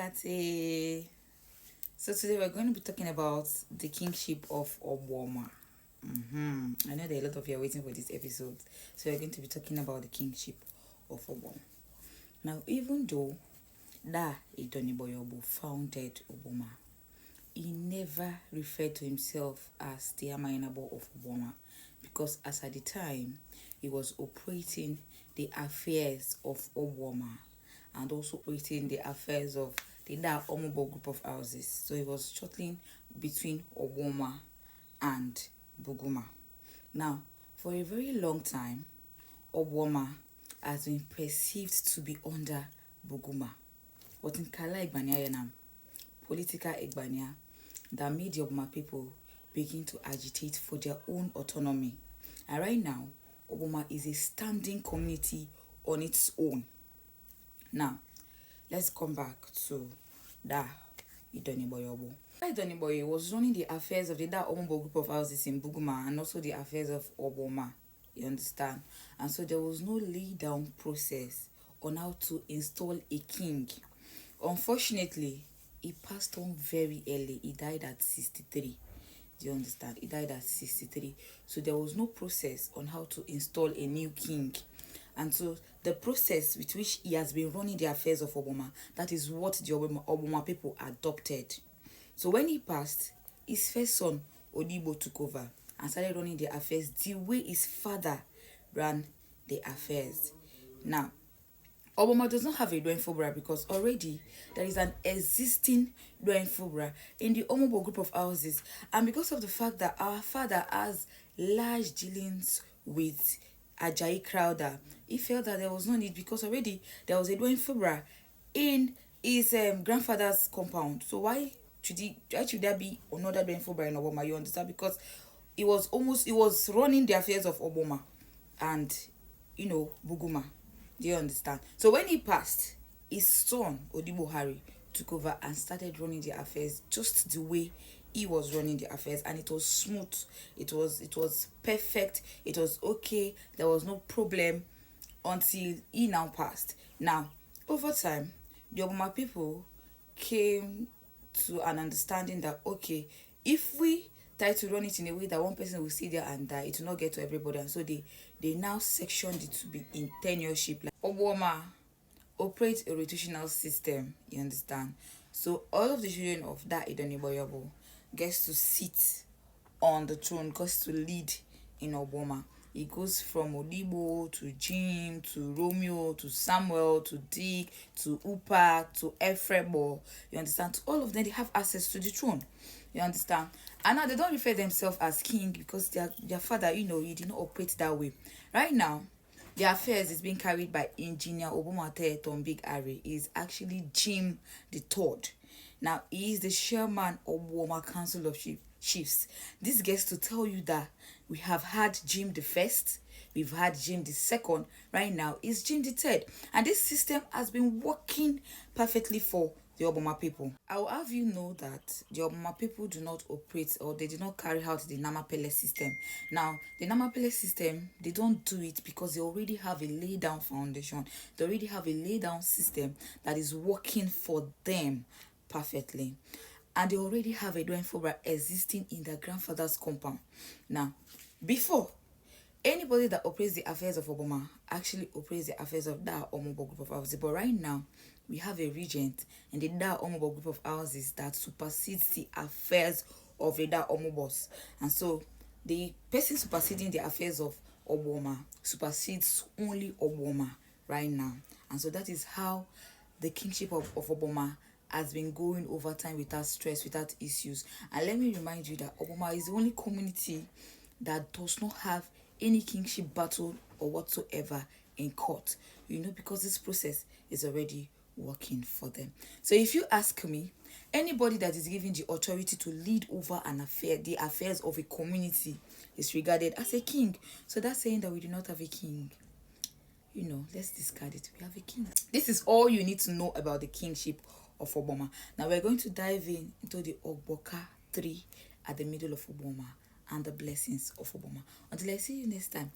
Latte. So today we're going to be talking about the kingship of Obuama. I know there are a lot of you are waiting for this episode, so we're going to be talking about the kingship of Obuama. Now, even though Da Idoniboyobo founded Obuama, he never referred to himself as the Amainabo of Obuama, because as at the time he was operating the affairs of Obuama and also operating the affairs of the Da Omobo group of houses. So he was shuttling between Obuama and Buguma. Now, for a very long time, Obuama has been perceived to be under Buguma. But in Kala Igbania Yanam, political Igbania, that made the Obuama people begin to agitate for their own autonomy. And right now, Obuama is a standing community on its own. Now, let's come back to Da Idoniboyobo. Da Idoniboye was running the affairs of the Da Omobo group of houses in Buguma and also the affairs of Obuama. You understand? And so there was no lay down process on how to install a king. Unfortunately, he passed on very early. He died at 63. Do you understand? He died at 63. So there was no process on how to install a new king. And so the process with which he has been running the affairs of Obuama, that is what the Obuama people adopted. So when he passed, his first son, Odibo, took over and started running the affairs the way his father ran the affairs. Now, Obuama does not have a Dwayne Fobra because already there is an existing Dwayne Fobra in the Omobo group of houses. And because of the fact that our father has large dealings with Ajayi Crowder, he felt that there was no need because already there was a Dwayne Fobra in his grandfather's compound. So why should there be another Dwayne Fobra in Obuama? You understand? Because he was running the affairs of Obuama and Buguma. Do you understand? So when he passed, his son Odibo Hari took over and started running the affairs just the way he was running the affairs, and it was smooth, it was perfect, it was okay, there was no problem until he now passed. Now, over time, the Obuama people came to an understanding that okay, if we try to run it in a way that one person will sit there and die, it will not get to everybody, and so they now sectioned it to be in tenureship. Like Obuama operates a rotational system, you understand? So all of the children of that Idoniboyobo gets to sit on the throne, gets to lead in Obuama. It goes from Odibo to Jim to Romeo to Samuel to Dick to Upa to Efrebo. You understand? To all of them, they have access to the throne. You understand? And now they don't refer themselves as king because their father, he did not operate that way. Right now, the affairs is being carried by Engineer Obumate Tombig Ari. Is actually Jim the Third. Now, he is the chairman of Obuama Council of Chiefs. This gets to tell you that we have had Jim the First, we've had Jim the Second. Right now is Jim the Third, and this system has been working perfectly for the Obuama people. I will have you know that the Obuama people do not operate, or they do not carry out the Namapele system. Now, the Namapele system, they don't do it because they already have a lay down foundation. They already have a lay down system that is working for them perfectly, and they already have a Dwayne Fobra existing in their grandfather's compound. Now, before anybody that operates the affairs of Obuama actually operates the affairs of that Omobo group of houses, but right now we have a regent in the Da Omobo group of houses that supersedes the affairs of the Da Omobos, and so the person superseding the affairs of Obuama supersedes only Obuama right now, and so that is how the kingship of Obuama has been going over time without stress, without issues. And let me remind you that Obuama is the only community that does not have any kingship battle or whatsoever in court, because this process is already working for them. So if you ask me, anybody that is given the authority to lead over an affair, the affairs of a community, is regarded as a king. So that's saying that we do not have a king. Let's discard it. We have a king. This is all you need to know about the kingship of Obuama. Now we're going to dive into the Ogboka tree at the middle of Obuama and the blessings of Obuama. Until I see you next time,